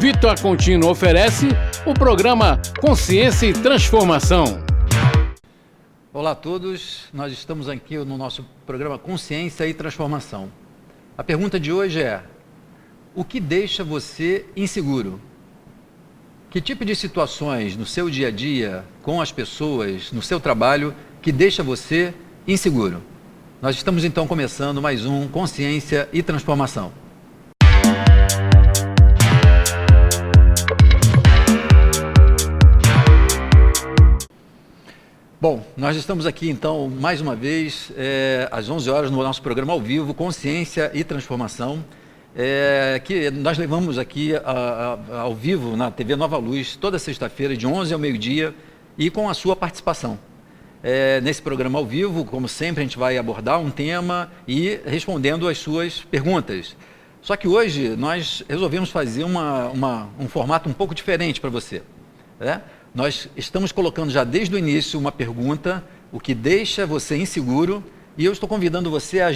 Vitor Contino oferece o programa Consciência e Transformação. Olá a todos, nós estamos aqui no nosso programa Consciência e Transformação. A pergunta de hoje é: o que deixa você inseguro? Que tipo de situações no seu dia a dia, com as pessoas, no seu trabalho, que deixa você inseguro? Nós estamos então começando mais um Consciência e Transformação. Bom, nós estamos aqui então mais uma vez às 11 horas no nosso programa ao vivo, Consciência e Transformação, que nós levamos aqui ao vivo na TV Nova Luz toda sexta-feira de 11 ao meio-dia e com a sua participação. Nesse programa ao vivo, como sempre, a gente vai abordar um tema e respondendo as suas perguntas. Só que hoje nós resolvemos fazer um formato um pouco diferente para você, né? Nós estamos colocando já desde o início uma pergunta, o que deixa você inseguro, e eu estou convidando você a,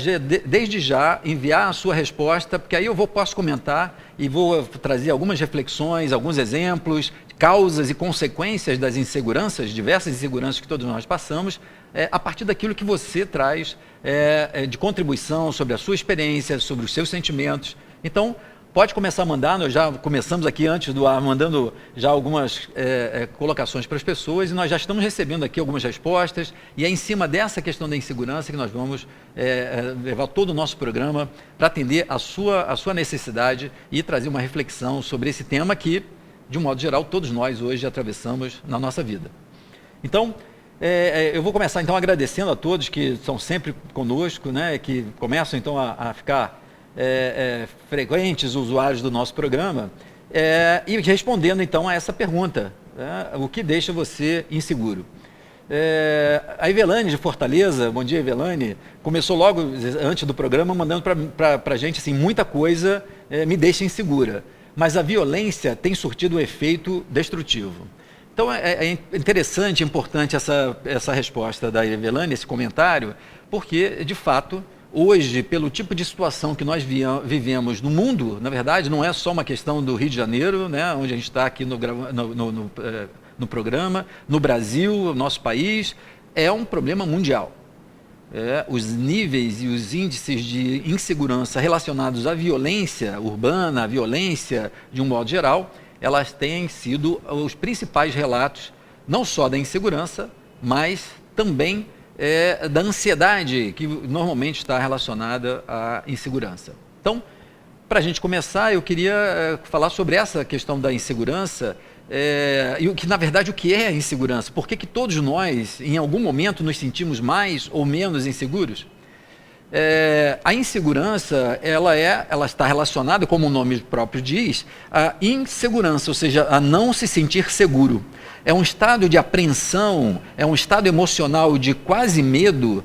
desde já, enviar a sua resposta, porque aí eu posso comentar e vou trazer algumas reflexões, alguns exemplos, causas e consequências das inseguranças, diversas inseguranças que todos nós passamos, a partir daquilo que você traz de contribuição sobre a sua experiência, sobre os seus sentimentos. Então, pode começar a mandar, nós já começamos aqui antes do ar, mandando já algumas colocações para as pessoas, e nós já estamos recebendo aqui algumas respostas, e é em cima dessa questão da insegurança que nós vamos levar todo o nosso programa para atender a sua necessidade e trazer uma reflexão sobre esse tema que, de um modo geral, todos nós hoje atravessamos na nossa vida. Então, eu vou começar então agradecendo a todos que são sempre conosco, né, que começam então a ficar frequentes usuários do nosso programa, e respondendo então a essa pergunta, o que deixa você inseguro? A Evelane de Fortaleza, bom dia Evelane, começou logo antes do programa mandando para a gente assim, muita coisa me deixa insegura, mas a violência tem surtido um efeito destrutivo. Então é interessante, importante essa resposta da Evelane, esse comentário, porque de fato hoje, pelo tipo de situação que nós vivemos no mundo, na verdade, não é só uma questão do Rio de Janeiro, né, onde a gente está aqui no programa, no Brasil, nosso país, é um problema mundial. Os níveis e os índices de insegurança relacionados à violência urbana, à violência de um modo geral, elas têm sido os principais relatos, não só da insegurança, mas também da ansiedade que normalmente está relacionada à insegurança. Então, para a gente começar, eu queria falar sobre essa questão da insegurança e na verdade o que é a insegurança. Por que todos nós, em algum momento, nos sentimos mais ou menos inseguros? A insegurança, ela está relacionada, como o nome próprio diz, à insegurança, ou seja, a não se sentir seguro. É um estado de apreensão, é um estado emocional de quase medo,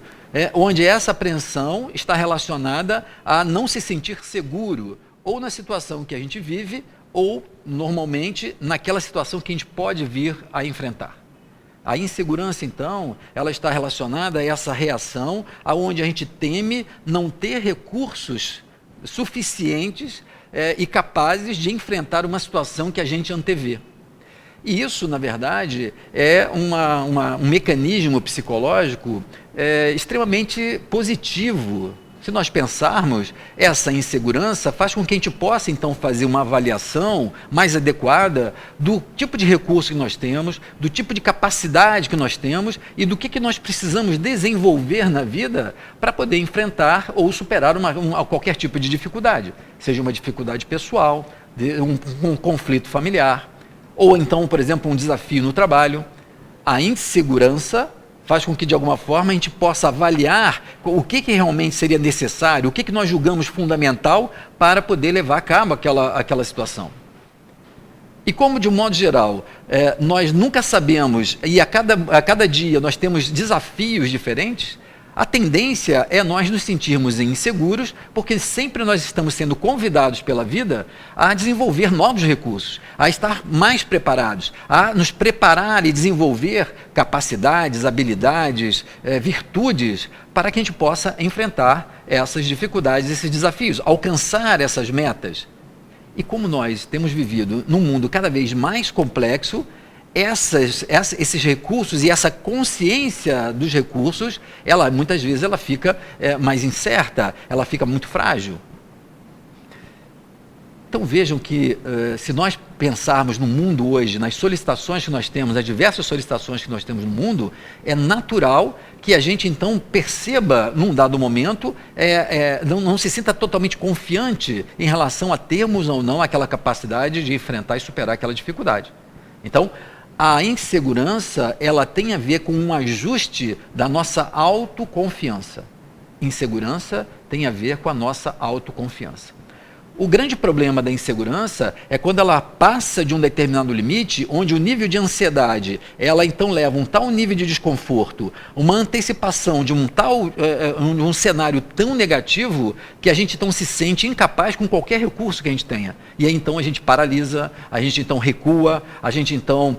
onde essa apreensão está relacionada a não se sentir seguro, ou na situação que a gente vive, ou, normalmente, naquela situação que a gente pode vir a enfrentar. A insegurança, então, ela está relacionada a essa reação, aonde a gente teme não ter recursos suficientes e capazes de enfrentar uma situação que a gente antevê. E isso, na verdade, é um mecanismo psicológico extremamente positivo. Se nós pensarmos, essa insegurança faz com que a gente possa, então, fazer uma avaliação mais adequada do tipo de recurso que nós temos, do tipo de capacidade que nós temos e do que nós precisamos desenvolver na vida para poder enfrentar ou superar qualquer tipo de dificuldade, seja uma dificuldade pessoal, um conflito familiar, ou então, por exemplo, um desafio no trabalho. A insegurança faz com que, de alguma forma, a gente possa avaliar o que realmente seria necessário, o que nós julgamos fundamental para poder levar a cabo aquela situação. E como, de um modo geral, nós nunca sabemos, e a cada dia nós temos desafios diferentes, a tendência é nós nos sentirmos inseguros, porque sempre nós estamos sendo convidados pela vida a desenvolver novos recursos, a estar mais preparados, a nos preparar e desenvolver capacidades, habilidades, virtudes, para que a gente possa enfrentar essas dificuldades, esses desafios, alcançar essas metas. E como nós temos vivido num mundo cada vez mais complexo, esses recursos e essa consciência dos recursos, muitas vezes ela fica mais incerta, ela fica muito frágil. Então vejam que se nós pensarmos no mundo hoje, nas solicitações que nós temos, as diversas solicitações que nós temos no mundo, é natural que a gente então perceba, num dado momento, não se sinta totalmente confiante em relação a termos ou não aquela capacidade de enfrentar e superar aquela dificuldade. Então, a insegurança, ela tem a ver com um ajuste da nossa autoconfiança. Insegurança tem a ver com a nossa autoconfiança. O grande problema da insegurança é quando ela passa de um determinado limite, onde o nível de ansiedade, ela então leva um tal nível de desconforto, uma antecipação de um cenário tão negativo, que a gente então se sente incapaz com qualquer recurso que a gente tenha. E aí então a gente paralisa, a gente então recua, a gente então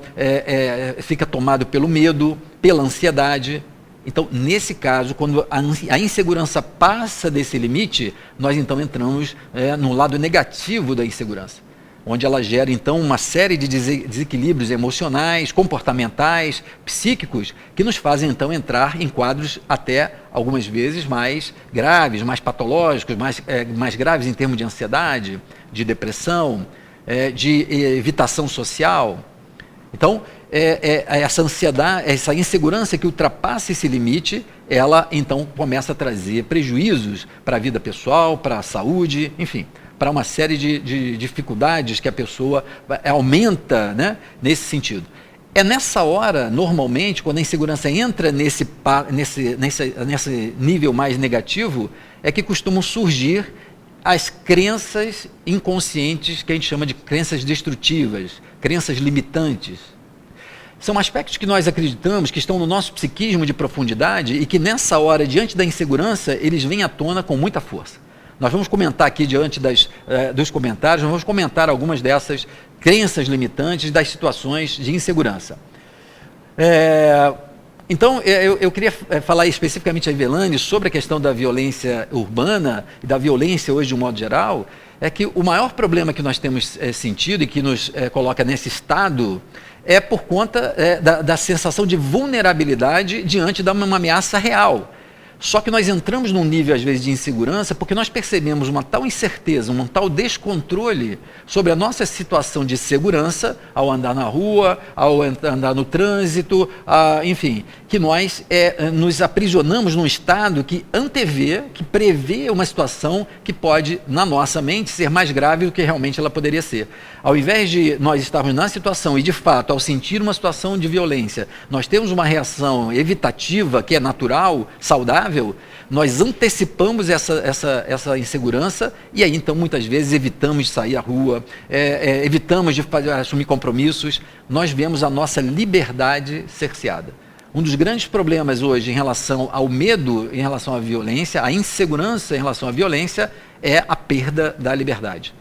fica tomado pelo medo, pela ansiedade. Então, nesse caso, quando a insegurança passa desse limite, nós então entramos no lado negativo da insegurança, onde ela gera então uma série de desequilíbrios emocionais, comportamentais, psíquicos, que nos fazem então entrar em quadros até algumas vezes mais graves, mais patológicos, mais graves em termos de ansiedade, de depressão, de evitação social. Então, essa ansiedade, essa insegurança que ultrapassa esse limite, ela então começa a trazer prejuízos para a vida pessoal, para a saúde, enfim, para uma série de dificuldades que a pessoa aumenta, né, nesse sentido. É nessa hora, normalmente, quando a insegurança entra nesse nível mais negativo, é que costumam surgir as crenças inconscientes, que a gente chama de crenças destrutivas, crenças limitantes. São aspectos que nós acreditamos que estão no nosso psiquismo de profundidade e que nessa hora, diante da insegurança, eles vêm à tona com muita força. Nós vamos comentar aqui, diante dos comentários, nós vamos comentar algumas dessas crenças limitantes das situações de insegurança. Então, eu queria falar especificamente a Ivelane sobre a questão da violência urbana e da violência hoje de um modo geral, é que o maior problema que nós temos sentido e que nos coloca nesse estado é por conta da sensação de vulnerabilidade diante de uma ameaça real. Só que nós entramos num nível, às vezes, de insegurança porque nós percebemos uma tal incerteza, um tal descontrole sobre a nossa situação de segurança ao andar na rua, ao andar no trânsito, enfim, que nós nos aprisionamos num estado que antevê, que prevê uma situação que pode, na nossa mente, ser mais grave do que realmente ela poderia ser. Ao invés de nós estarmos na situação e, de fato, ao sentir uma situação de violência, nós temos uma reação evitativa, que é natural, saudável, nós antecipamos essa insegurança e aí então muitas vezes evitamos de sair à rua, evitamos de assumir compromissos, nós vemos a nossa liberdade cerceada. Um dos grandes problemas hoje em relação ao medo, em relação à violência, a insegurança em relação à violência, é a perda da liberdade.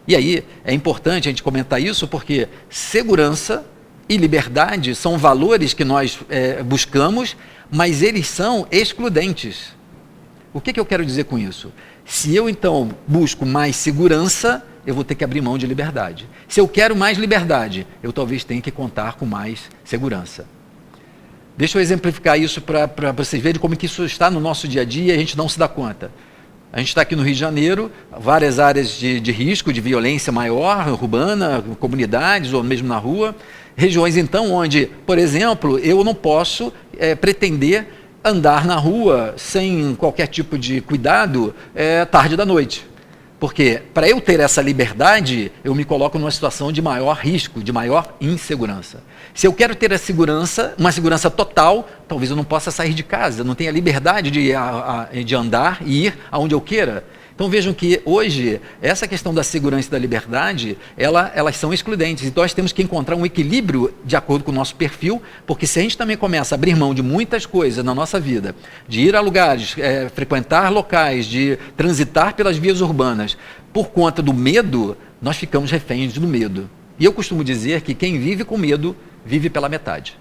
E aí é importante a gente comentar isso porque segurança e liberdade são valores que nós buscamos, mas eles são excludentes. O que eu quero dizer com isso? Se eu então busco mais segurança, eu vou ter que abrir mão de liberdade. Se eu quero mais liberdade, eu talvez tenha que contar com mais segurança. Deixa eu exemplificar isso para vocês verem como que isso está no nosso dia a dia e a gente não se dá conta. A gente está aqui no Rio de Janeiro, várias áreas de risco, de violência maior, urbana, comunidades ou mesmo na rua. Regiões, então, onde, por exemplo, eu não posso pretender andar na rua sem qualquer tipo de cuidado tarde da noite. Porque, para eu ter essa liberdade, eu me coloco numa situação de maior risco, de maior insegurança. Se eu quero ter a segurança, uma segurança total, talvez eu não possa sair de casa, não tenha liberdade de andar e ir aonde eu queira. Então vejam que hoje, essa questão da segurança e da liberdade, elas são excludentes. Então nós temos que encontrar um equilíbrio de acordo com o nosso perfil, porque se a gente também começa a abrir mão de muitas coisas na nossa vida, de ir a lugares, frequentar locais, de transitar pelas vias urbanas, por conta do medo, nós ficamos reféns do medo. E eu costumo dizer que quem vive com medo, vive pela metade.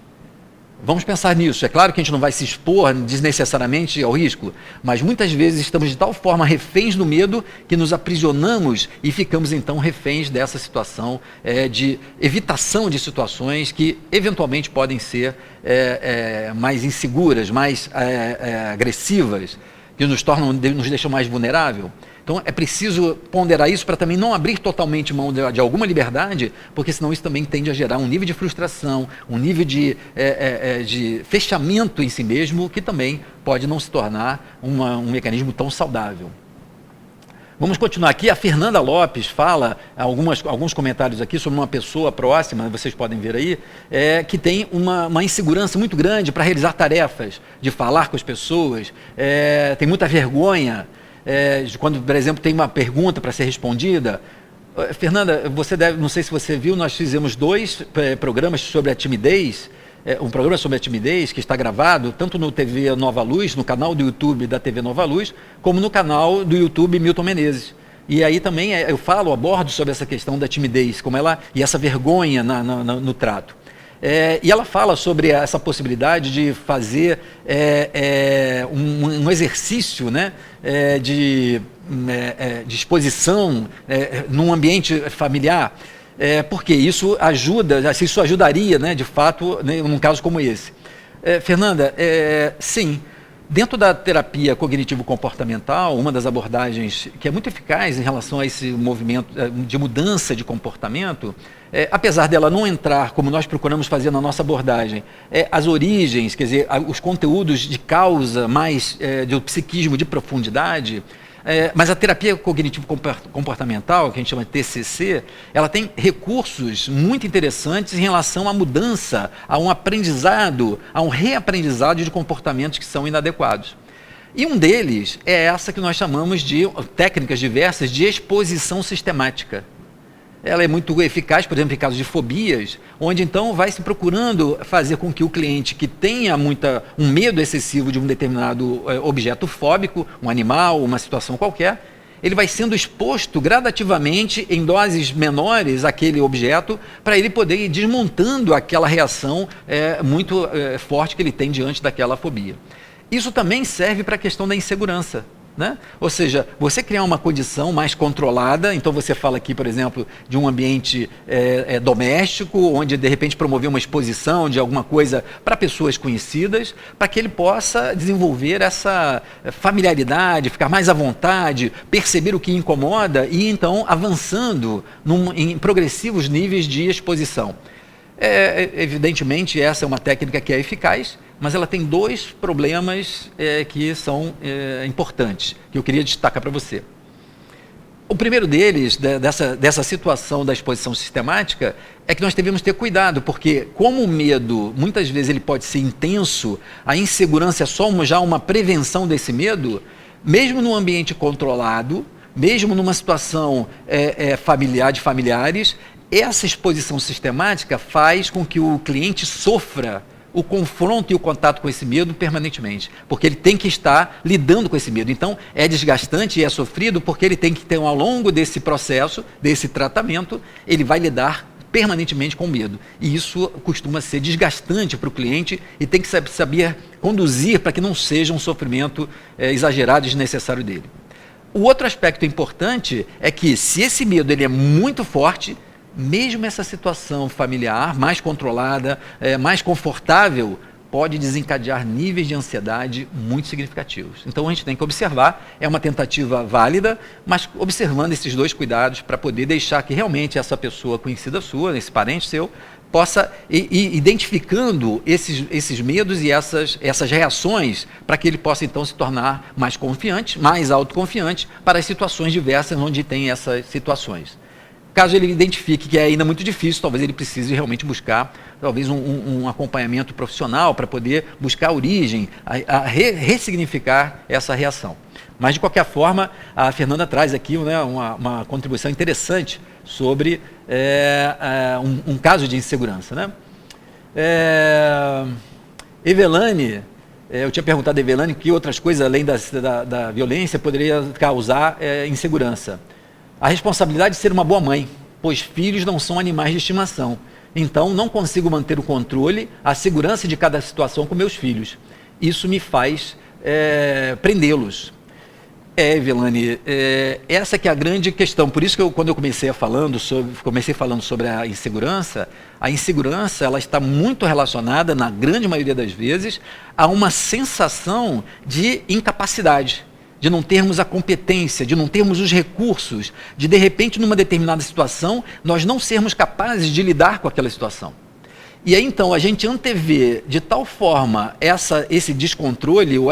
Vamos pensar nisso. É claro que a gente não vai se expor desnecessariamente ao risco, mas muitas vezes estamos de tal forma reféns do medo que nos aprisionamos e ficamos então reféns dessa situação de evitação de situações que eventualmente podem ser mais inseguras, mais agressivas, que nos deixam mais vulneráveis. Então é preciso ponderar isso para também não abrir totalmente mão de alguma liberdade, porque senão isso também tende a gerar um nível de frustração, um nível de fechamento em si mesmo, que também pode não se tornar um mecanismo tão saudável. Vamos continuar aqui. A Fernanda Lopes fala, alguns comentários aqui sobre uma pessoa próxima, vocês podem ver aí, que tem uma insegurança muito grande para realizar tarefas, de falar com as pessoas, tem muita vergonha, quando, por exemplo, tem uma pergunta para ser respondida. Fernanda, não sei se você viu, nós fizemos 2 programas sobre a timidez, um programa sobre a timidez que está gravado tanto no TV Nova Luz, no canal do YouTube da TV Nova Luz, como no canal do YouTube Milton Menezes. E aí também eu abordo sobre essa questão da timidez, e essa vergonha no trato. E ela fala sobre essa possibilidade de fazer um exercício, né, de exposição num ambiente familiar, porque isso ajudaria, né, de fato, né, num caso como esse. Fernanda, sim. Dentro da terapia cognitivo-comportamental, uma das abordagens que é muito eficaz em relação a esse movimento de mudança de comportamento, apesar dela não entrar, como nós procuramos fazer na nossa abordagem, as origens, quer dizer, os conteúdos de causa mais do psiquismo de profundidade, mas a terapia cognitivo-comportamental, que a gente chama de TCC, ela tem recursos muito interessantes em relação à mudança, a um aprendizado, a um reaprendizado de comportamentos que são inadequados. E um deles é essa que nós chamamos de técnicas diversas de exposição sistemática. Ela é muito eficaz, por exemplo, em casos de fobias, onde então vai se procurando fazer com que o cliente que tenha um medo excessivo de um determinado objeto fóbico, um animal, uma situação qualquer, ele vai sendo exposto gradativamente em doses menores àquele objeto, para ele poder ir desmontando aquela reação muito forte que ele tem diante daquela fobia. Isso também serve para a questão da insegurança. Né? Ou seja, você criar uma condição mais controlada, então você fala aqui, por exemplo, de um ambiente doméstico, onde de repente promover uma exposição de alguma coisa para pessoas conhecidas, para que ele possa desenvolver essa familiaridade, ficar mais à vontade, perceber o que incomoda e então avançando em progressivos níveis de exposição. Evidentemente, essa é uma técnica que é eficaz, mas ela tem 2 problemas que são importantes, que eu queria destacar para você. O primeiro deles, dessa situação da exposição sistemática, é que nós devemos ter cuidado, porque como o medo, muitas vezes ele pode ser intenso, a insegurança é só já uma prevenção desse medo, mesmo num ambiente controlado, mesmo numa situação familiar, de familiares, essa exposição sistemática faz com que o cliente sofra o confronto e o contato com esse medo permanentemente, porque ele tem que estar lidando com esse medo. Então, é desgastante e é sofrido porque ele tem que ter, ao longo desse processo, desse tratamento, ele vai lidar permanentemente com medo. E isso costuma ser desgastante para o cliente e tem que saber conduzir para que não seja um sofrimento exagerado e desnecessário dele. O outro aspecto importante é que, se esse medo ele é muito forte, mesmo essa situação familiar mais controlada, mais confortável, pode desencadear níveis de ansiedade muito significativos. Então a gente tem que observar, é uma tentativa válida, mas observando esses 2 cuidados para poder deixar que realmente essa pessoa conhecida sua, esse parente seu, possa ir identificando esses medos e essas reações, para que ele possa então se tornar mais confiante, mais autoconfiante para as situações diversas onde tem essas situações. Caso ele identifique que é ainda muito difícil, talvez ele precise realmente buscar talvez um acompanhamento profissional para poder buscar a origem, ressignificar essa reação. Mas, de qualquer forma, a Fernanda traz aqui, né, uma contribuição interessante sobre um caso de insegurança. Né? Evelane, eu tinha perguntado a Evelane que outras coisas, além da violência, poderia causar insegurança. A responsabilidade de ser uma boa mãe. pois filhos não são animais de estimação. Então, não consigo manter o controle, a segurança de cada situação com meus filhos. Isso me faz prendê-los. Evelane, essa que é a grande questão. Por isso que quando eu comecei falando sobre a insegurança ela está muito relacionada, na grande maioria das vezes, a uma sensação de incapacidade, de não termos a competência, de não termos os recursos, de repente, numa determinada situação, nós não sermos capazes de lidar com aquela situação. E aí, então, a gente antevê de tal forma esse descontrole, ou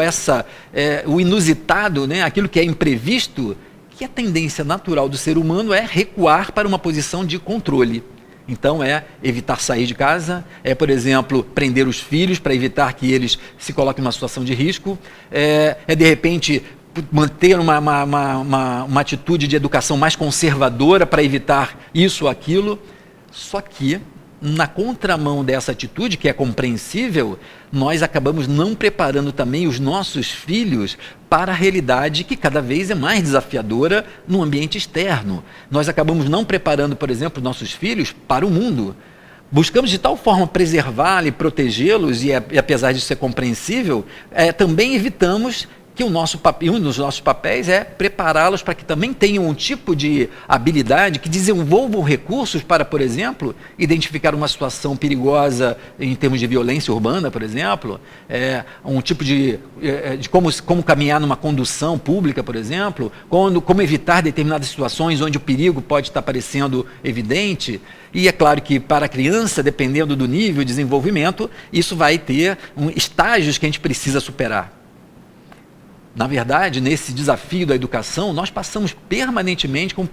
o inusitado, né, aquilo que é imprevisto, que a tendência natural do ser humano é recuar para uma posição de controle. Então, evitar sair de casa, por exemplo, prender os filhos para evitar que eles se coloquem numa situação de risco, de repente, manter uma atitude de educação mais conservadora para evitar isso ou aquilo. Só que, na contramão dessa atitude, que é compreensível, nós acabamos não preparando também os nossos filhos para a realidade que cada vez é mais desafiadora no ambiente externo. Nós acabamos não preparando, por exemplo, nossos filhos para o mundo. Buscamos de tal forma preservá-los e protegê-los, e apesar de ser compreensível, também evitamos que um dos nossos papéis é prepará-los para que também tenham um tipo de habilidade, que desenvolvam recursos para, por exemplo, identificar uma situação perigosa em termos de violência urbana, por exemplo, um tipo de como caminhar numa condução pública, por exemplo, como evitar determinadas situações onde o perigo pode estar parecendo evidente. E é claro que para a criança, dependendo do nível de desenvolvimento, isso vai ter estágios que a gente precisa superar. Na verdade, nesse desafio da educação, nós passamos permanentemente com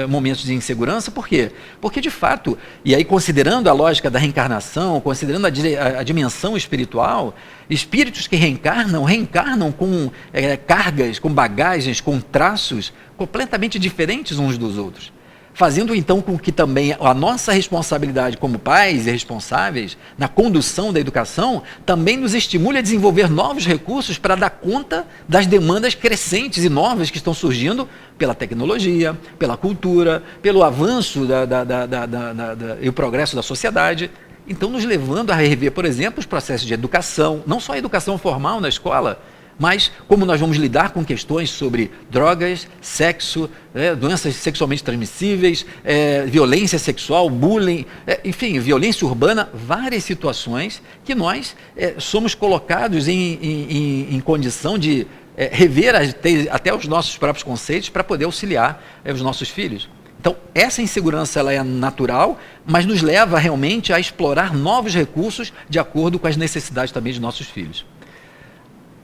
momentos de insegurança. Por quê? Porque, de fato, e aí considerando a lógica da reencarnação, considerando a dimensão espiritual, espíritos que reencarnam com cargas, com bagagens, com traços completamente diferentes uns dos outros. Fazendo então com que também a nossa responsabilidade como pais e responsáveis na condução da educação também nos estimule a desenvolver novos recursos para dar conta das demandas crescentes e novas que estão surgindo pela tecnologia, pela cultura, pelo avanço e o progresso da sociedade. Então, nos levando a rever, por exemplo, os processos de educação, não só a educação formal na escola, mas como nós vamos lidar com questões sobre drogas, sexo, doenças sexualmente transmissíveis, violência sexual, bullying, enfim, violência urbana, várias situações que nós somos colocados em condição de rever até os nossos próprios conceitos para poder auxiliar os nossos filhos. Então, essa insegurança ela é natural, mas nos leva realmente a explorar novos recursos de acordo com as necessidades também de nossos filhos.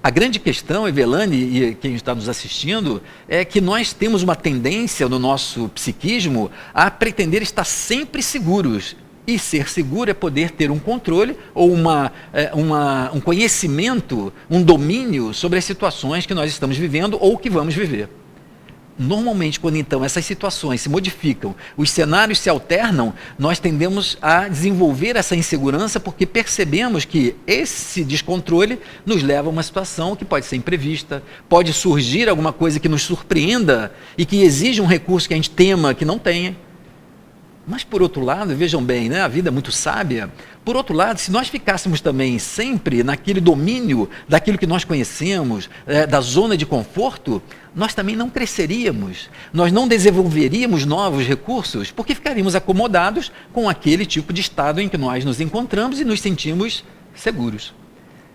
A grande questão, Evelane, e quem está nos assistindo, é que nós temos uma tendência no nosso psiquismo a pretender estar sempre seguros. E ser seguro é poder ter um controle ou um conhecimento, um domínio sobre as situações que nós estamos vivendo ou que vamos viver. Normalmente, quando então essas situações se modificam, os cenários se alternam, nós tendemos a desenvolver essa insegurança porque percebemos que esse descontrole nos leva a uma situação que pode ser imprevista, pode surgir alguma coisa que nos surpreenda e que exija um recurso que a gente tema que não tenha. Mas, por outro lado, vejam bem, né, a vida é muito sábia. Por outro lado, se nós ficássemos também sempre naquele domínio daquilo que nós conhecemos, da zona de conforto, nós também não cresceríamos, nós não desenvolveríamos novos recursos, porque ficaríamos acomodados com aquele tipo de estado em que nós nos encontramos e nos sentimos seguros.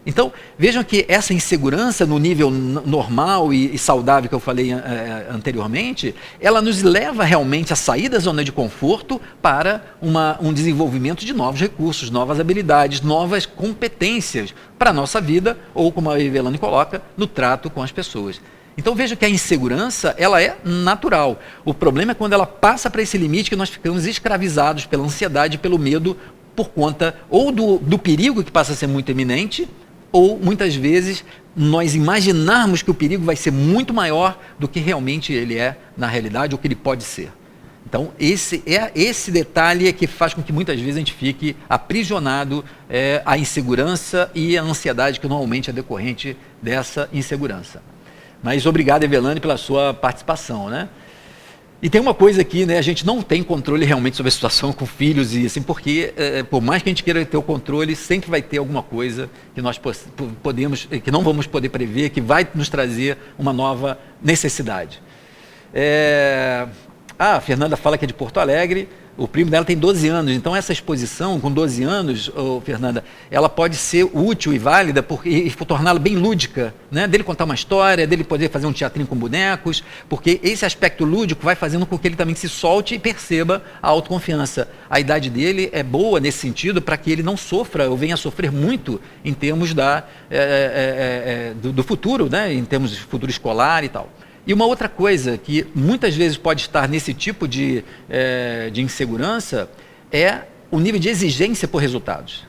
Então, vejam que essa insegurança no nível normal e saudável que eu falei anteriormente, ela nos leva realmente a sair da zona de conforto para um desenvolvimento de novos recursos, novas habilidades, novas competências para a nossa vida, ou como a Evelane coloca, no trato com as pessoas. Então vejam que a insegurança, ela é natural. O problema é quando ela passa para esse limite que nós ficamos escravizados pela ansiedade, pelo medo, por conta ou do perigo que passa a ser muito iminente, ou muitas vezes nós imaginarmos que o perigo vai ser muito maior do que realmente ele é na realidade, ou que ele pode ser. Então, esse detalhe é que faz com que muitas vezes a gente fique aprisionado à insegurança e à ansiedade que normalmente é decorrente dessa insegurança. Mas obrigado, Evelane, pela sua participação, né? E tem uma coisa aqui, né? A gente não tem controle realmente sobre a situação com filhos e assim, porque por mais que a gente queira ter o controle, sempre vai ter alguma coisa que nós que não vamos poder prever, que vai nos trazer uma nova necessidade. A Fernanda fala que é de Porto Alegre. O primo dela tem 12 anos, então essa exposição com 12 anos, Fernanda, ela pode ser útil e válida e torná-la bem lúdica, né? Dele contar uma história, dele poder fazer um teatrinho com bonecos, porque esse aspecto lúdico vai fazendo com que ele também se solte e perceba a autoconfiança. A idade dele é boa nesse sentido para que ele não sofra ou venha a sofrer muito em termos do futuro, né? Em termos de futuro escolar e tal. E uma outra coisa que muitas vezes pode estar nesse tipo de insegurança é o nível de exigência por resultados.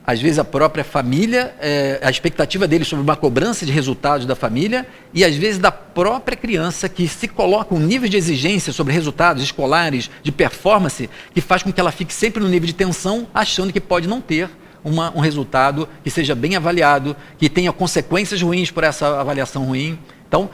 Às vezes a própria família, a expectativa dele sobre uma cobrança de resultados da família e às vezes da própria criança que se coloca um nível de exigência sobre resultados escolares, de performance, que faz com que ela fique sempre no nível de tensão, achando que pode não ter um resultado que seja bem avaliado, que tenha consequências ruins por essa avaliação ruim. Então,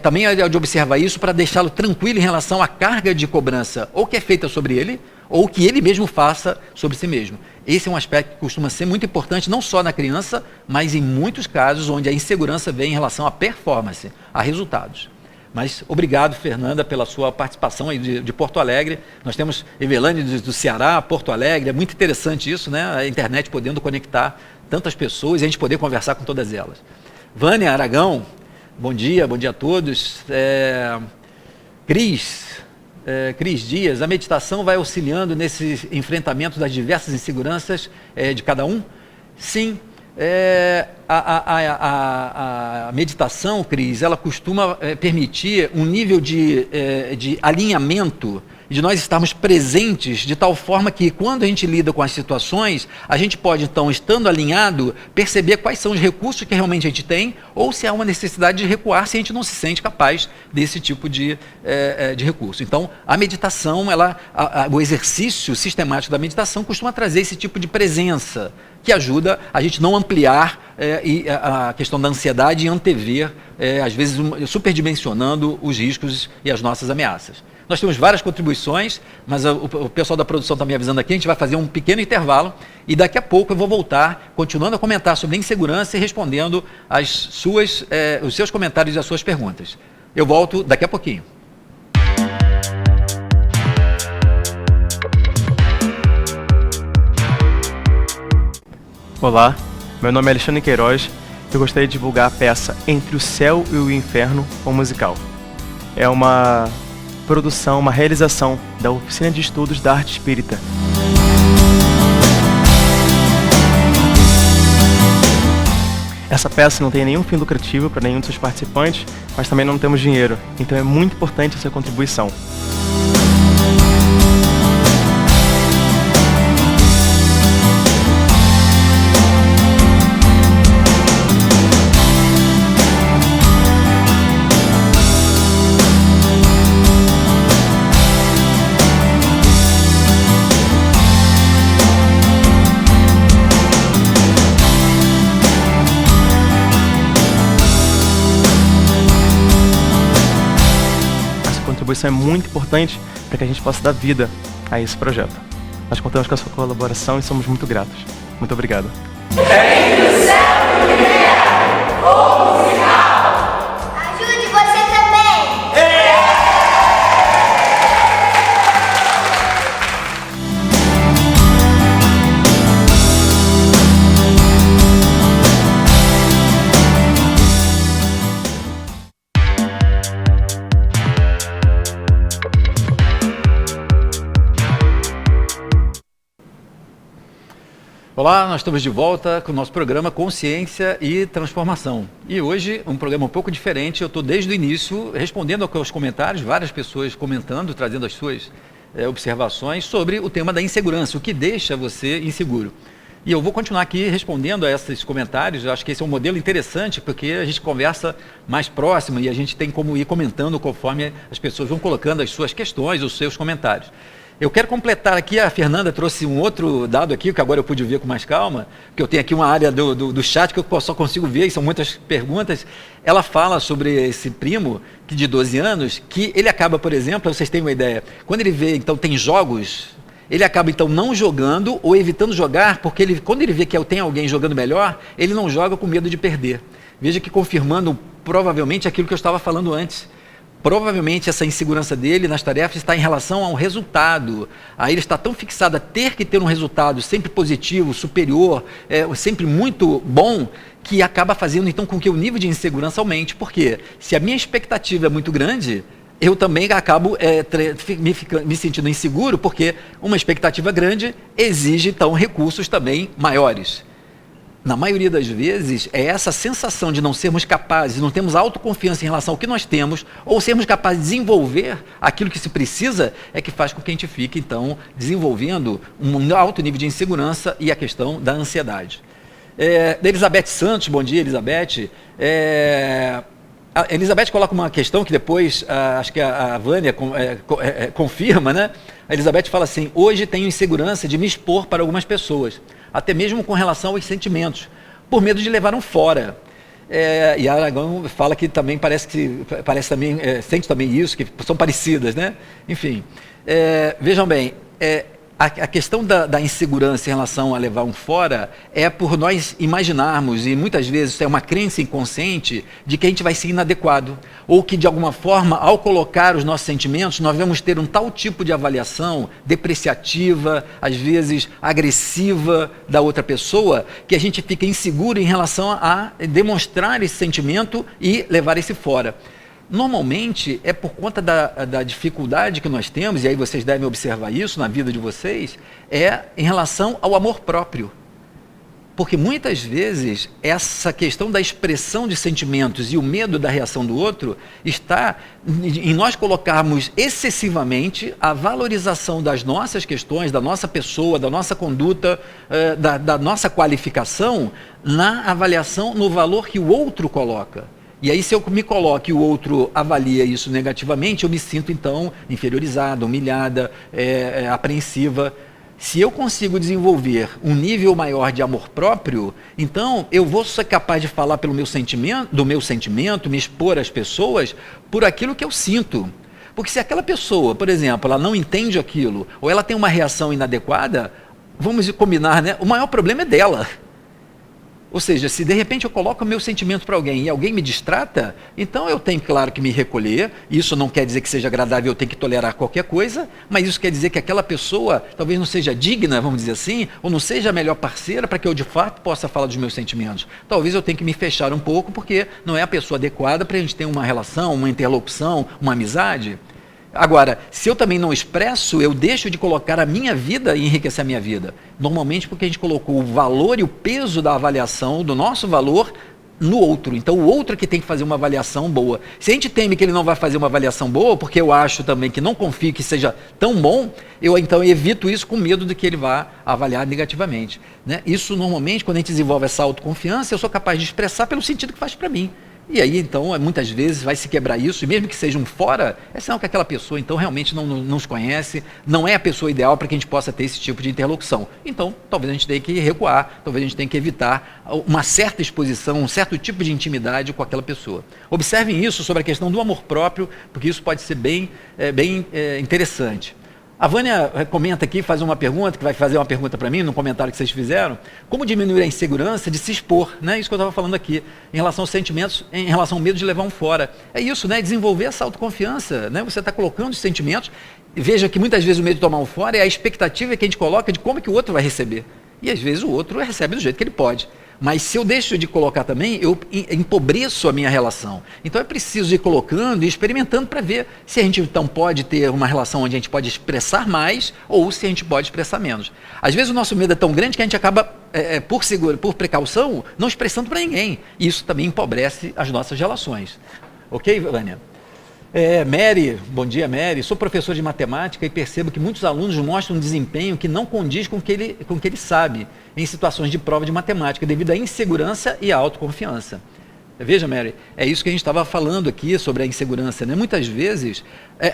também é de observar isso para deixá-lo tranquilo em relação à carga de cobrança, ou que é feita sobre ele, ou que ele mesmo faça sobre si mesmo. Esse é um aspecto que costuma ser muito importante, não só na criança, mas em muitos casos onde a insegurança vem em relação à performance, a resultados. Mas obrigado, Fernanda, pela sua participação aí de Porto Alegre. Nós temos Evelane do Ceará, Porto Alegre, é muito interessante isso, né? A internet podendo conectar tantas pessoas e a gente poder conversar com todas elas. Vânia Aragão, bom dia a todos. Cris Dias, a meditação vai auxiliando nesse enfrentamento das diversas inseguranças de cada um? Sim. A meditação, Cris, ela costuma permitir um nível de alinhamento, de nós estarmos presentes de tal forma que quando a gente lida com as situações, a gente pode então, estando alinhado, perceber quais são os recursos que realmente a gente tem ou se há uma necessidade de recuar se a gente não se sente capaz desse tipo de recurso. Então, a meditação, o exercício sistemático da meditação costuma trazer esse tipo de presença que ajuda a gente não ampliar a questão da ansiedade e antever, às vezes superdimensionando os riscos e as nossas ameaças. Nós temos várias contribuições, mas o pessoal da produção está me avisando aqui, a gente vai fazer um pequeno intervalo e daqui a pouco eu vou voltar, continuando a comentar sobre a insegurança e respondendo os seus comentários e as suas perguntas. Eu volto daqui a pouquinho. Olá, meu nome é Alexandre Queiroz e eu gostaria de divulgar a peça Entre o Céu e o Inferno, o musical. É uma produção, uma realização da Oficina de Estudos da Arte Espírita. Essa peça não tem nenhum fim lucrativo para nenhum dos seus participantes, mas também não temos dinheiro, então é muito importante essa contribuição. A contribuição é muito importante para que a gente possa dar vida a esse projeto. Nós contamos com a sua colaboração e somos muito gratos. Muito obrigado. Ajude você também! Olá, nós estamos de volta com o nosso programa Consciência e Transformação. E hoje, um programa um pouco diferente, eu estou desde o início respondendo aos comentários, várias pessoas comentando, trazendo as suas observações sobre o tema da insegurança, o que deixa você inseguro. E eu vou continuar aqui respondendo a esses comentários, eu acho que esse é um modelo interessante, porque a gente conversa mais próximo e a gente tem como ir comentando conforme as pessoas vão colocando as suas questões, os seus comentários. Eu quero completar aqui, a Fernanda trouxe um outro dado aqui, que agora eu pude ver com mais calma, que eu tenho aqui uma área do chat que eu só consigo ver, e são muitas perguntas. Ela fala sobre esse primo, que de 12 anos, que ele acaba, por exemplo, para vocês terem uma ideia, quando ele vê, então, tem jogos, ele acaba, então, não jogando ou evitando jogar, porque quando ele vê que tem alguém jogando melhor, ele não joga com medo de perder. Veja que confirmando, provavelmente, aquilo que eu estava falando antes. Provavelmente essa insegurança dele nas tarefas está em relação ao resultado. Aí ele está tão fixado a ter que ter um resultado sempre positivo, superior, sempre muito bom, que acaba fazendo então com que o nível de insegurança aumente. Por quê? Se a minha expectativa é muito grande, eu também acabo me sentindo inseguro, porque uma expectativa grande exige então recursos também maiores. Na maioria das vezes, é essa sensação de não sermos capazes, não termos autoconfiança em relação ao que nós temos, ou sermos capazes de desenvolver aquilo que se precisa, é que faz com que a gente fique, então, desenvolvendo um alto nível de insegurança e a questão da ansiedade. Elizabeth Santos, bom dia, Elizabeth. A Elizabeth coloca uma questão que depois, acho que a Vânia confirma, né? A Elizabeth fala assim: hoje tenho insegurança de me expor para algumas pessoas, até mesmo com relação aos sentimentos, por medo de levar um fora. E a Aragão fala que também sente também isso, que são parecidas, né? Enfim, vejam bem, a questão da insegurança em relação a levar um fora é por nós imaginarmos, e muitas vezes é uma crença inconsciente, de que a gente vai ser inadequado, ou que de alguma forma, ao colocar os nossos sentimentos, nós vamos ter um tal tipo de avaliação depreciativa, às vezes agressiva da outra pessoa, que a gente fica inseguro em relação a demonstrar esse sentimento e levar esse fora. Normalmente é por conta da dificuldade que nós temos, e aí vocês devem observar isso na vida de vocês, em relação ao amor próprio. Porque muitas vezes essa questão da expressão de sentimentos e o medo da reação do outro está em nós colocarmos excessivamente a valorização das nossas questões, da nossa pessoa, da nossa conduta, da nossa qualificação, na avaliação, no valor que o outro coloca. E aí, se eu me coloco e o outro avalia isso negativamente, eu me sinto, então, inferiorizada, humilhada, apreensiva. Se eu consigo desenvolver um nível maior de amor próprio, então eu vou ser capaz de falar do meu sentimento, me expor às pessoas por aquilo que eu sinto. Porque se aquela pessoa, por exemplo, ela não entende aquilo, ou ela tem uma reação inadequada, vamos combinar, né? O maior problema é dela. Ou seja, se de repente eu coloco o meu sentimento para alguém e alguém me distrata, então eu tenho, claro, que me recolher. Isso não quer dizer que seja agradável, eu tenho que tolerar qualquer coisa, mas isso quer dizer que aquela pessoa talvez não seja digna, vamos dizer assim, ou não seja a melhor parceira para que eu de fato possa falar dos meus sentimentos. Talvez eu tenha que me fechar um pouco, porque não é a pessoa adequada para a gente ter uma relação, uma interlocução, uma amizade. Agora, se eu também não expresso, eu deixo de colocar a minha vida e enriquecer a minha vida. Normalmente porque a gente colocou o valor e o peso da avaliação, do nosso valor, no outro. Então o outro é que tem que fazer uma avaliação boa. Se a gente teme que ele não vai fazer uma avaliação boa, porque eu acho também que não confio que seja tão bom, eu então evito isso com medo de que ele vá avaliar negativamente, né? Isso normalmente, quando a gente desenvolve essa autoconfiança, eu sou capaz de expressar pelo sentido que faz para mim. E aí, então, muitas vezes vai se quebrar isso, e mesmo que seja um fora, é sinal que aquela pessoa, então, realmente não nos conhece, não é a pessoa ideal para que a gente possa ter esse tipo de interlocução. Então, talvez a gente tenha que recuar, talvez a gente tenha que evitar uma certa exposição, um certo tipo de intimidade com aquela pessoa. Observem isso sobre a questão do amor próprio, porque isso pode ser bem interessante. A Vânia comenta aqui, faz uma pergunta, que vai fazer uma pergunta para mim, no comentário que vocês fizeram: como diminuir a insegurança de se expor, né? Isso que eu estava falando aqui, em relação aos sentimentos, em relação ao medo de levar um fora. É isso, né? Desenvolver essa autoconfiança, né? Você está colocando os sentimentos, veja que muitas vezes o medo de tomar um fora é a expectativa que a gente coloca de como que o outro vai receber. E às vezes o outro recebe do jeito que ele pode. Mas se eu deixo de colocar também, eu empobreço a minha relação. Então é preciso ir colocando e experimentando para ver se a gente então pode ter uma relação onde a gente pode expressar mais ou se a gente pode expressar menos. Às vezes o nosso medo é tão grande que a gente acaba, por precaução, não expressando para ninguém. E isso também empobrece as nossas relações. Ok, Vânia? Mary, bom dia, Mary. Sou professor de matemática e percebo que muitos alunos mostram um desempenho que não condiz com o que ele sabe em situações de prova de matemática, devido à insegurança e à autoconfiança. Veja, Mary, é isso que a gente estava falando aqui sobre a insegurança, né? Muitas vezes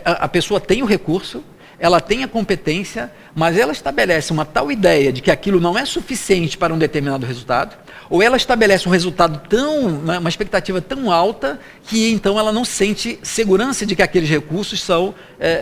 a pessoa tem o recurso, ela tem a competência, mas ela estabelece uma tal ideia de que aquilo não é suficiente para um determinado resultado, ou ela estabelece um resultado uma expectativa tão alta, que então ela não sente segurança de que aqueles recursos são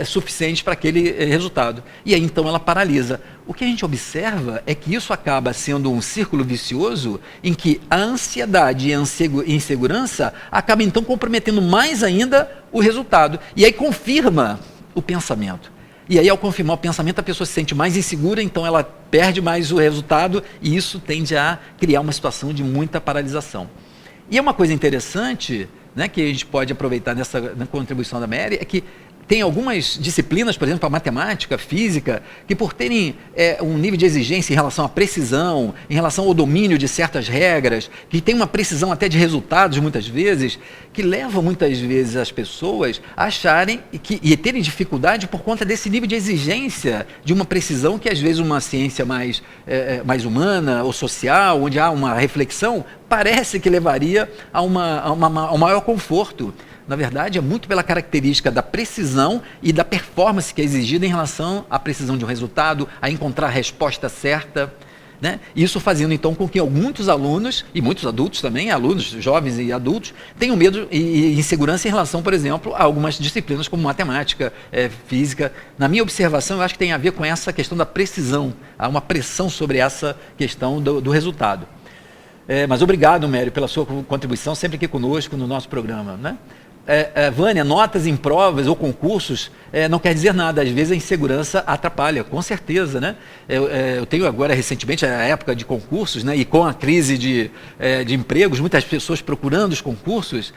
suficientes para aquele resultado. E aí então ela paralisa. O que a gente observa é que isso acaba sendo um círculo vicioso em que a ansiedade e a insegurança acabam então comprometendo mais ainda o resultado. E aí confirma o pensamento. E aí, ao confirmar o pensamento, a pessoa se sente mais insegura, então ela perde mais o resultado e isso tende a criar uma situação de muita paralisação. E é uma coisa interessante, né, que a gente pode aproveitar na contribuição da Mary, é que tem algumas disciplinas, por exemplo, a matemática, a física, que por terem um nível de exigência em relação à precisão, em relação ao domínio de certas regras, que tem uma precisão até de resultados muitas vezes, que leva muitas vezes as pessoas a acharem e terem dificuldade por conta desse nível de exigência de uma precisão que às vezes uma ciência mais humana ou social, onde há uma reflexão, parece que levaria a um maior conforto. Na verdade, é muito pela característica da precisão e da performance que é exigida em relação à precisão de um resultado, a encontrar a resposta certa, né? Isso fazendo então com que muitos alunos, e muitos adultos também, alunos jovens e adultos, tenham medo e insegurança em relação, por exemplo, a algumas disciplinas como matemática, física. Na minha observação, eu acho que tem a ver com essa questão da precisão, há uma pressão sobre essa questão do resultado. Mas obrigado, Mério, pela sua contribuição, sempre aqui conosco no nosso programa, né? Vânia, notas em provas ou concursos não quer dizer nada, às vezes a insegurança atrapalha, com certeza, né? Eu tenho agora recentemente a época de concursos, né? E com a crise de empregos, muitas pessoas procurando os concursos,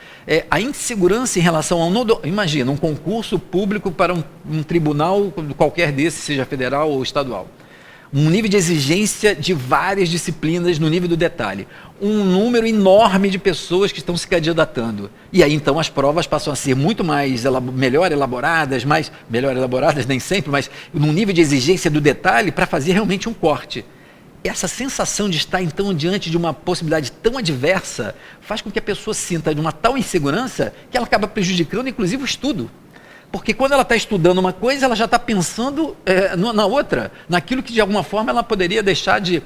a insegurança em relação imagina, um concurso público para um tribunal qualquer desse, seja federal ou estadual. Um nível de exigência de várias disciplinas no nível do detalhe. Um número enorme de pessoas que estão se candidatando. E aí, então, as provas passam a ser muito melhor elaboradas nem sempre, mas num nível de exigência do detalhe para fazer realmente um corte. Essa sensação de estar, então, diante de uma possibilidade tão adversa faz com que a pessoa sinta de uma tal insegurança que ela acaba prejudicando, inclusive, o estudo. Porque quando ela está estudando uma coisa, ela já está pensando na outra, naquilo que de alguma forma ela poderia deixar de...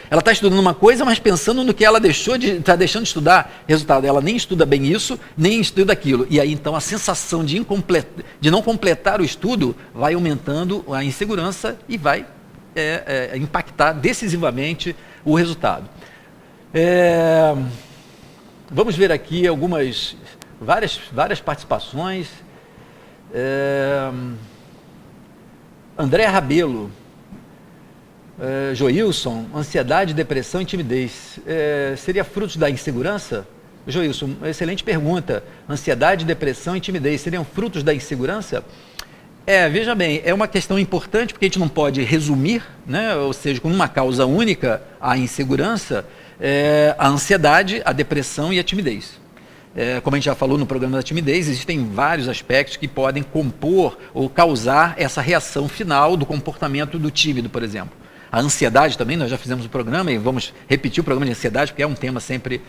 ela está estudando uma coisa, mas pensando no que ela está deixando de estudar. Resultado, ela nem estuda bem isso, nem estuda aquilo. E aí então a sensação de não completar o estudo vai aumentando a insegurança e vai impactar decisivamente o resultado. Vamos ver aqui várias participações. André Rabelo, Joilson, ansiedade, depressão e timidez. Seria fruto da insegurança? Joilson, excelente pergunta. Ansiedade, depressão e timidez seriam frutos da insegurança? Veja bem, é uma questão importante porque a gente não pode resumir, né? Ou seja, com uma causa única, a insegurança, a ansiedade, a depressão e a timidez. Como a gente já falou no programa da timidez, existem vários aspectos que podem compor ou causar essa reação final do comportamento do tímido, por exemplo. A ansiedade também, nós já fizemos o programa e vamos repetir o programa de ansiedade, porque é um tema sempre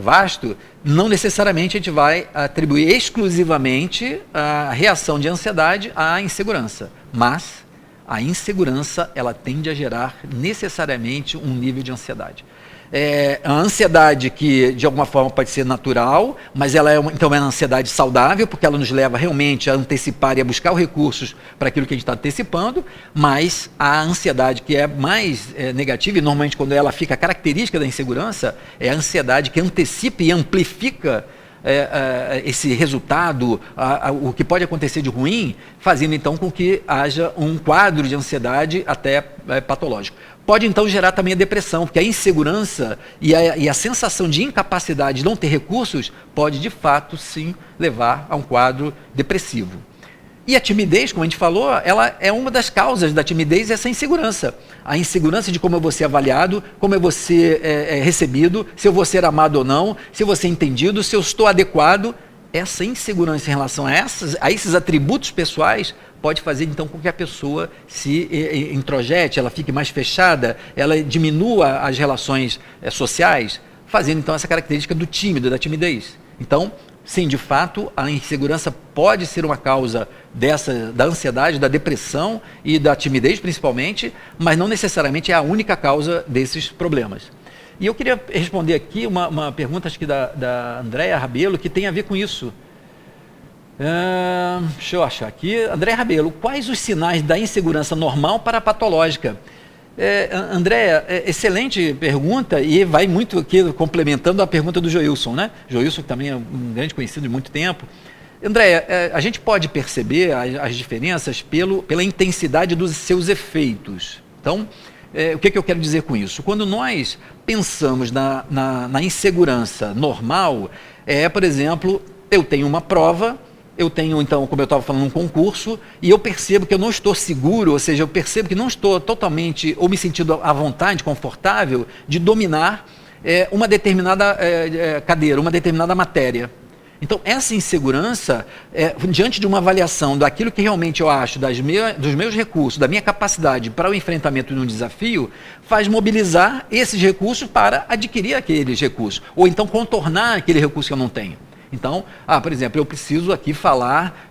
vasto. Não necessariamente a gente vai atribuir exclusivamente a reação de ansiedade à insegurança, mas a insegurança ela tende a gerar necessariamente um nível de ansiedade. A ansiedade que de alguma forma pode ser natural, mas ela então é uma ansiedade saudável, porque ela nos leva realmente a antecipar e a buscar os recursos para aquilo que a gente está antecipando, mas a ansiedade que é mais negativa, e normalmente quando ela fica característica da insegurança, é a ansiedade que antecipa e amplifica esse resultado, o que pode acontecer de ruim, fazendo então com que haja um quadro de ansiedade até patológico. Pode então gerar também a depressão, porque a insegurança e a sensação de incapacidade de não ter recursos pode de fato sim levar a um quadro depressivo. E a timidez, como a gente falou, ela é uma das causas da timidez, essa insegurança. A insegurança de como eu vou ser avaliado, como eu vou ser recebido, se eu vou ser amado ou não, se eu vou ser entendido, se eu estou adequado. Essa insegurança em relação a esses atributos pessoais pode fazer então com que a pessoa se introjete, ela fique mais fechada, ela diminua as relações sociais, fazendo então essa característica do tímido, da timidez. Então, Sim, de fato, a insegurança pode ser uma causa da ansiedade, da depressão e da timidez, principalmente, mas não necessariamente é a única causa desses problemas. E eu queria responder aqui uma pergunta, acho que da Andréia Rabelo, que tem a ver com isso. Deixa eu achar aqui. Andréia Rabelo, quais os sinais da insegurança normal para a patológica? Andréia, excelente pergunta e vai muito aqui complementando a pergunta do Joilson, né? Joilson que também é um grande conhecido de muito tempo. Andréia, a gente pode perceber as diferenças pela intensidade dos seus efeitos. Então, o que eu quero dizer com isso? Quando nós pensamos na insegurança normal, por exemplo, eu tenho uma prova, eu tenho, então, como eu estava falando, um concurso, e eu percebo que eu não estou seguro, ou seja, eu percebo que não estou totalmente, ou me sentindo à vontade, confortável, de dominar uma determinada cadeira, uma determinada matéria. Então, essa insegurança, diante de uma avaliação daquilo que realmente eu acho, dos meus recursos, da minha capacidade para o enfrentamento de um desafio, faz mobilizar esses recursos para adquirir aqueles recursos, ou então contornar aquele recurso que eu não tenho. Então, por exemplo, eu preciso aqui falar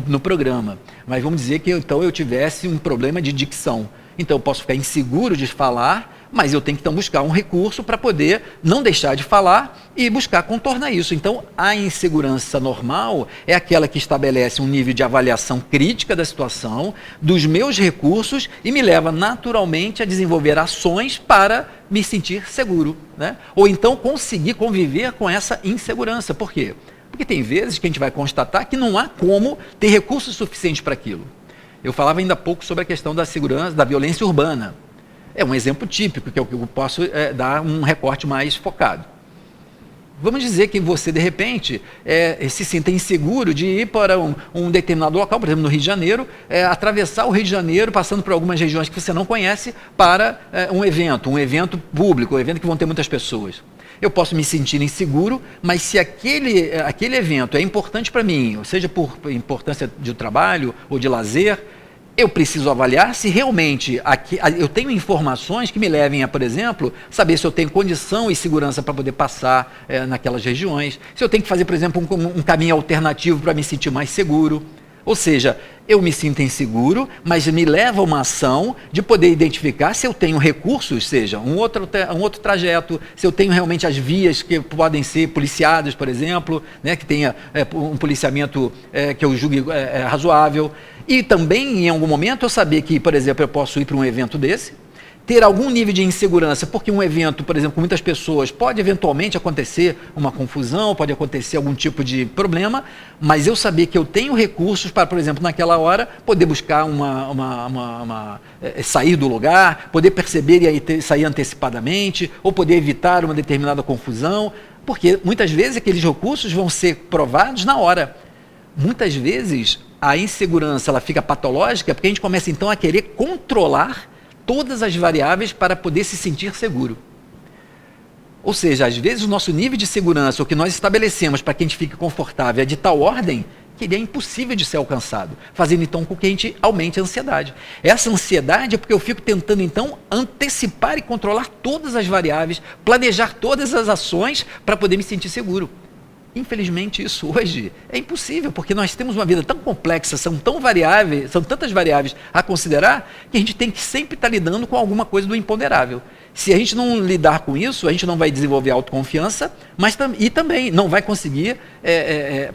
no programa, mas vamos dizer que então eu tivesse um problema de dicção. Então, eu posso ficar inseguro de falar, mas eu tenho que então buscar um recurso para poder não deixar de falar e buscar contornar isso. Então, a insegurança normal é aquela que estabelece um nível de avaliação crítica da situação, dos meus recursos e me leva naturalmente a desenvolver ações para me sentir seguro, né? Ou então conseguir conviver com essa insegurança. Por quê? Porque tem vezes que a gente vai constatar que não há como ter recursos suficientes para aquilo. Eu falava ainda há pouco sobre a questão da segurança, da violência urbana. É um exemplo típico, que é o que eu posso dar um recorte mais focado. Vamos dizer que você, de repente, se sinta inseguro de ir para um determinado local, por exemplo, no Rio de Janeiro, atravessar o Rio de Janeiro, passando por algumas regiões que você não conhece, para um evento público, um evento que vão ter muitas pessoas. Eu posso me sentir inseguro, mas se aquele evento é importante para mim, seja por importância de trabalho ou de lazer, eu preciso avaliar se realmente eu tenho informações que me levem a, por exemplo, saber se eu tenho condição e segurança para poder passar naquelas regiões, se eu tenho que fazer, por exemplo, um caminho alternativo para me sentir mais seguro. Ou seja, eu me sinto inseguro, mas me leva a uma ação de poder identificar se eu tenho recursos, seja um outro trajeto, se eu tenho realmente as vias que podem ser policiadas, por exemplo, né, que tenha um policiamento que eu julgue razoável. E também, em algum momento, eu saber que, por exemplo, eu posso ir para um evento desse, ter algum nível de insegurança, porque um evento, por exemplo, com muitas pessoas, pode eventualmente acontecer uma confusão, pode acontecer algum tipo de problema, mas eu saber que eu tenho recursos para, por exemplo, naquela hora, poder buscar sair do lugar, poder perceber e aí sair antecipadamente, ou poder evitar uma determinada confusão, porque muitas vezes aqueles recursos vão ser provados na hora. Muitas vezes a insegurança ela fica patológica porque a gente começa então a querer controlar todas as variáveis para poder se sentir seguro. Ou seja, às vezes o nosso nível de segurança, o que nós estabelecemos para que a gente fique confortável é de tal ordem que ele é impossível de ser alcançado, fazendo então com que a gente aumente a ansiedade. Essa ansiedade é porque eu fico tentando então antecipar e controlar todas as variáveis, planejar todas as ações para poder me sentir seguro. Infelizmente, isso hoje é impossível, porque nós temos uma vida tão complexa, são tantas variáveis a considerar, que a gente tem que sempre estar lidando com alguma coisa do imponderável. Se a gente não lidar com isso, a gente não vai desenvolver autoconfiança, e também não vai conseguir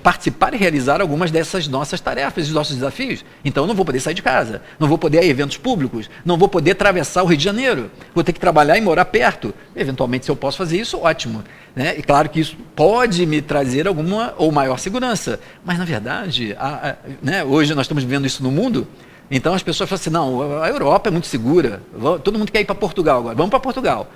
participar e realizar algumas dessas nossas tarefas, dos nossos desafios. Então, eu não vou poder sair de casa, não vou poder ir a eventos públicos, não vou poder atravessar o Rio de Janeiro, vou ter que trabalhar e morar perto. Eventualmente, se eu posso fazer isso, ótimo. Né? E claro que isso pode me trazer alguma ou maior segurança, mas na verdade, hoje nós estamos vivendo isso no mundo. Então as pessoas falam assim, não, a Europa é muito segura, todo mundo quer ir para Portugal agora, vamos para Portugal.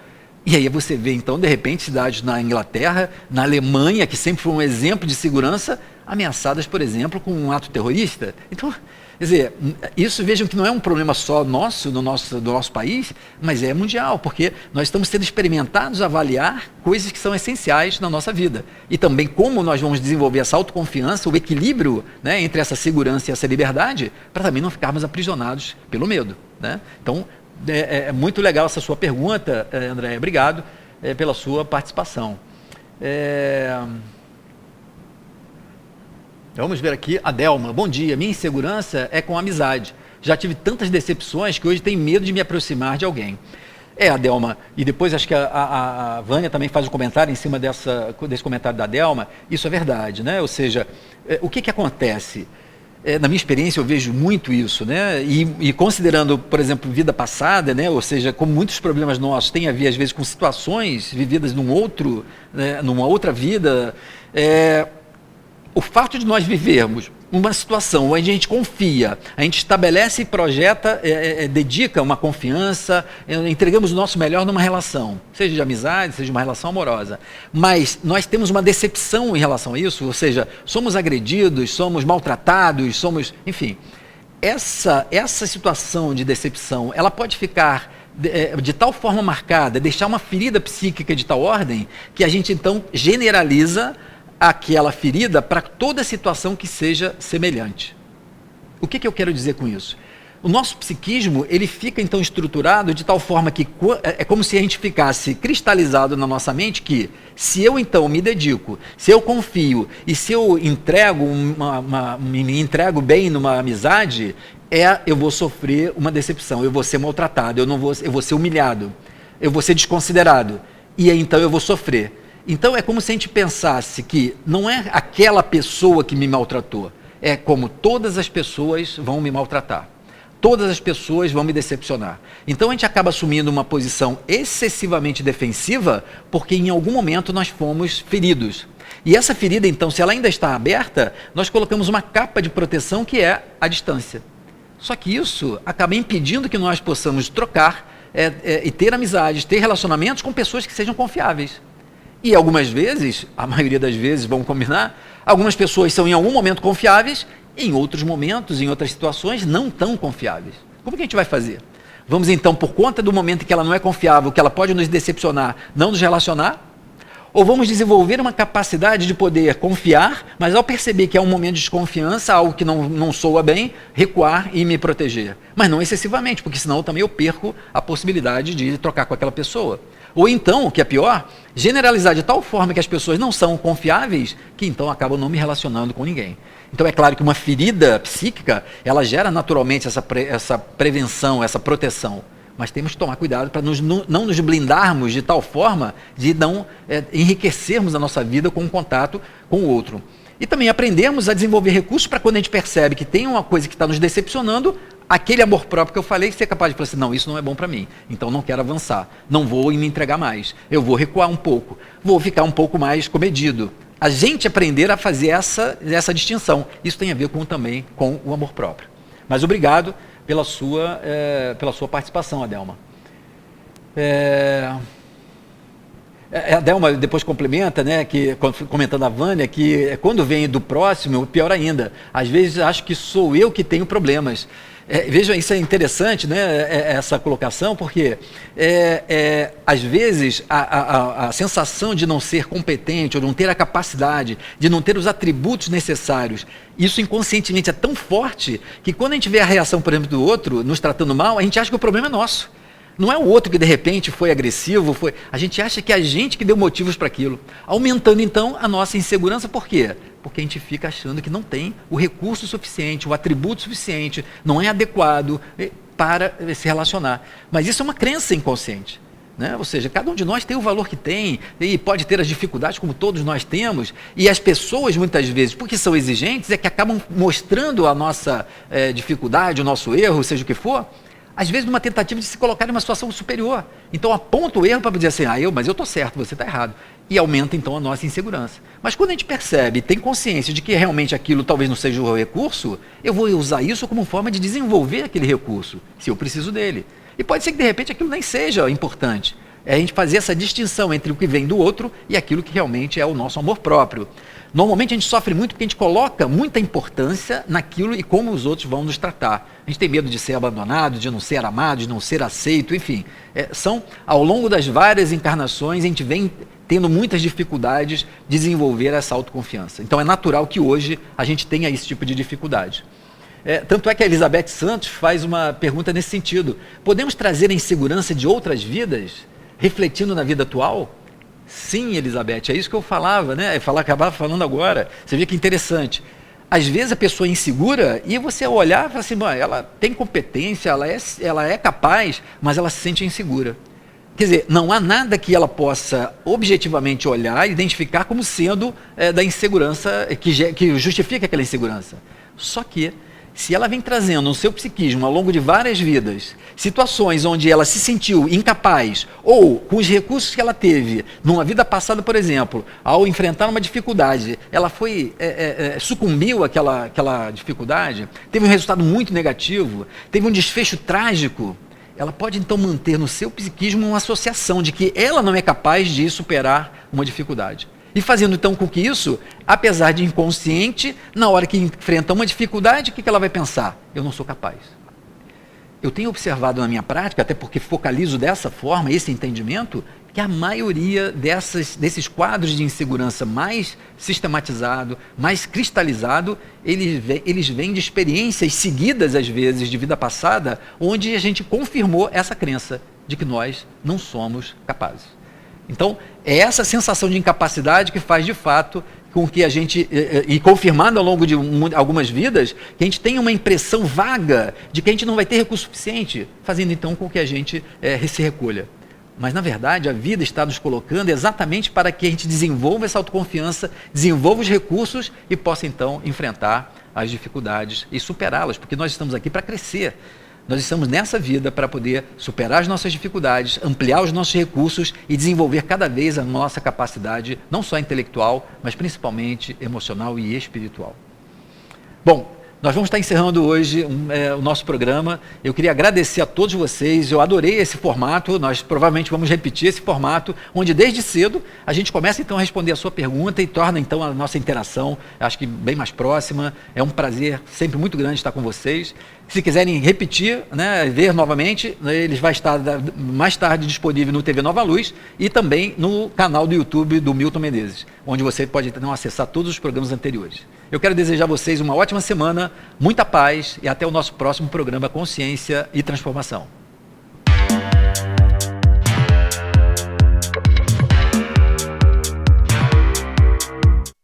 E aí você vê então, de repente, cidades na Inglaterra, na Alemanha, que sempre foi um exemplo de segurança, ameaçadas, por exemplo, com um ato terrorista. Então, quer dizer, isso vejam que não é um problema só nosso, do nosso país, mas é mundial, porque nós estamos sendo experimentados a avaliar coisas que são essenciais na nossa vida. E também como nós vamos desenvolver essa autoconfiança, o equilíbrio, né, entre essa segurança e essa liberdade, para também não ficarmos aprisionados pelo medo. Né? Então, é muito legal essa sua pergunta, André. Obrigado pela sua participação. Vamos ver aqui a Delma. Bom dia, minha insegurança é com amizade. Já tive tantas decepções que hoje tenho medo de me aproximar de alguém. Adelma, e depois acho que a Vânia também faz um comentário em cima desse comentário da Delma. Isso é verdade, né? Ou seja, o que acontece? Na minha experiência eu vejo muito isso, né? E considerando, por exemplo, vida passada, né? Ou seja, como muitos problemas nossos têm a ver às vezes com situações vividas numa outra vida, o fato de nós vivermos uma situação onde a gente confia, a gente estabelece e projeta, dedica uma confiança, entregamos o nosso melhor numa relação, seja de amizade, seja uma relação amorosa, mas nós temos uma decepção em relação a isso, ou seja, somos agredidos, somos maltratados, enfim, essa situação de decepção, ela pode ficar de tal forma marcada, deixar uma ferida psíquica de tal ordem, que a gente então generaliza aquela ferida para toda situação que seja semelhante. O que eu quero dizer com isso? O nosso psiquismo, ele fica então estruturado de tal forma que é como se a gente ficasse cristalizado na nossa mente que se eu então me dedico, se eu confio e se eu me entrego bem numa amizade, eu vou sofrer uma decepção, eu vou ser maltratado, eu vou ser humilhado, eu vou ser desconsiderado e aí, então eu vou sofrer. Então é como se a gente pensasse que não é aquela pessoa que me maltratou, é como todas as pessoas vão me maltratar, todas as pessoas vão me decepcionar. Então a gente acaba assumindo uma posição excessivamente defensiva porque em algum momento nós fomos feridos. E essa ferida então, se ela ainda está aberta, nós colocamos uma capa de proteção que é a distância. Só que isso acaba impedindo que nós possamos trocar e ter amizades, ter relacionamentos com pessoas que sejam confiáveis. E algumas vezes, a maioria das vezes, vamos combinar, algumas pessoas são em algum momento confiáveis, em outros momentos, em outras situações, não tão confiáveis. Como que a gente vai fazer? Vamos então, por conta do momento em que ela não é confiável, que ela pode nos decepcionar, não nos relacionar? Ou vamos desenvolver uma capacidade de poder confiar, mas ao perceber que é um momento de desconfiança, algo que não soa bem, recuar e me proteger. Mas não excessivamente, porque senão também eu perco a possibilidade de trocar com aquela pessoa. Ou então, o que é pior, generalizar de tal forma que as pessoas não são confiáveis, que então acabam não me relacionando com ninguém. Então é claro que uma ferida psíquica, ela gera naturalmente essa prevenção, essa proteção. Mas temos que tomar cuidado para não nos blindarmos de tal forma de não enriquecermos a nossa vida com um contato com o outro. E também aprendermos a desenvolver recursos para quando a gente percebe que tem uma coisa que está nos decepcionando, aquele amor próprio que eu falei, ser capaz de falar assim, não, isso não é bom para mim, então não quero avançar, não vou me entregar mais, eu vou recuar um pouco, vou ficar um pouco mais comedido. A gente aprender a fazer essa distinção, isso tem a ver também com o amor próprio. Mas obrigado pela sua participação, Adelma. A Delma depois complementa, né, comentando a Vânia, que quando vem do próximo, pior ainda. Às vezes acho que sou eu que tenho problemas. Vejam, isso é interessante, né, essa colocação, porque às vezes a sensação de não ser competente, ou não ter a capacidade, de não ter os atributos necessários, isso inconscientemente é tão forte que quando a gente vê a reação, por exemplo, do outro nos tratando mal, a gente acha que o problema é nosso. Não é o outro que de repente foi agressivo, a gente acha que é a gente que deu motivos para aquilo, aumentando então a nossa insegurança. Por quê? Porque a gente fica achando que não tem o recurso suficiente, o atributo suficiente, não é adequado para se relacionar. Mas isso é uma crença inconsciente, né? Ou seja, cada um de nós tem o valor que tem e pode ter as dificuldades como todos nós temos, e as pessoas muitas vezes, porque são exigentes, é que acabam mostrando a nossa dificuldade, o nosso erro, seja o que for, às vezes numa tentativa de se colocar em uma situação superior. Então aponta o erro para dizer assim, mas eu estou certo, você está errado. E aumenta então a nossa insegurança. Mas quando a gente percebe, tem consciência de que realmente aquilo talvez não seja o recurso, eu vou usar isso como forma de desenvolver aquele recurso, se eu preciso dele. E pode ser que de repente aquilo nem seja importante. É a gente fazer essa distinção entre o que vem do outro e aquilo que realmente é o nosso amor próprio. Normalmente a gente sofre muito porque a gente coloca muita importância naquilo e como os outros vão nos tratar. A gente tem medo de ser abandonado, de não ser amado, de não ser aceito, enfim. Ao longo das várias encarnações, a gente vem tendo muitas dificuldades de desenvolver essa autoconfiança. Então é natural que hoje a gente tenha esse tipo de dificuldade. Tanto é que a Elizabeth Santos faz uma pergunta nesse sentido. Podemos trazer a insegurança de outras vidas, refletindo na vida atual? Sim, Elizabeth, é isso que eu falava, né? Acabava falando agora. Você vê que interessante. às vezes a pessoa é insegura e você olhar e fala assim, ela tem competência, ela é capaz, mas ela se sente insegura. Quer dizer, não há nada que ela possa objetivamente olhar e identificar como sendo da insegurança, que justifique aquela insegurança. Só que, se ela vem trazendo no seu psiquismo, ao longo de várias vidas, situações onde ela se sentiu incapaz, ou com os recursos que ela teve, numa vida passada, por exemplo, ao enfrentar uma dificuldade, ela sucumbiu àquela dificuldade, teve um resultado muito negativo, teve um desfecho trágico, ela pode então manter no seu psiquismo uma associação de que ela não é capaz de superar uma dificuldade. E fazendo então com que isso, apesar de inconsciente, na hora que enfrenta uma dificuldade, o que ela vai pensar? Eu não sou capaz. Eu tenho observado na minha prática, até porque focalizo dessa forma, esse entendimento, que a maioria desses quadros de insegurança mais sistematizado, mais cristalizado, eles vêm de experiências seguidas, às vezes, de vida passada, onde a gente confirmou essa crença de que nós não somos capazes. Então, é essa sensação de incapacidade que faz, de fato, com que a gente, e confirmado ao longo de algumas vidas, que a gente tenha uma impressão vaga de que a gente não vai ter recurso suficiente, fazendo então com que a gente se recolha. Mas, na verdade, a vida está nos colocando exatamente para que a gente desenvolva essa autoconfiança, desenvolva os recursos e possa, então, enfrentar as dificuldades e superá-las, porque nós estamos aqui para crescer. Nós estamos nessa vida para poder superar as nossas dificuldades, ampliar os nossos recursos e desenvolver cada vez a nossa capacidade, não só intelectual, mas principalmente emocional e espiritual. Bom, nós vamos estar encerrando hoje o nosso programa. Eu queria agradecer a todos vocês, eu adorei esse formato, nós provavelmente vamos repetir esse formato, onde desde cedo a gente começa então a responder a sua pergunta e torna então a nossa interação, acho que bem mais próxima. É um prazer sempre muito grande estar com vocês. Se quiserem repetir, ver novamente, ele vai estar mais tarde disponível no TV Nova Luz e também no canal do YouTube do Milton Menezes, onde você pode então acessar todos os programas anteriores. Eu quero desejar a vocês uma ótima semana, muita paz e até o nosso próximo programa Consciência e Transformação.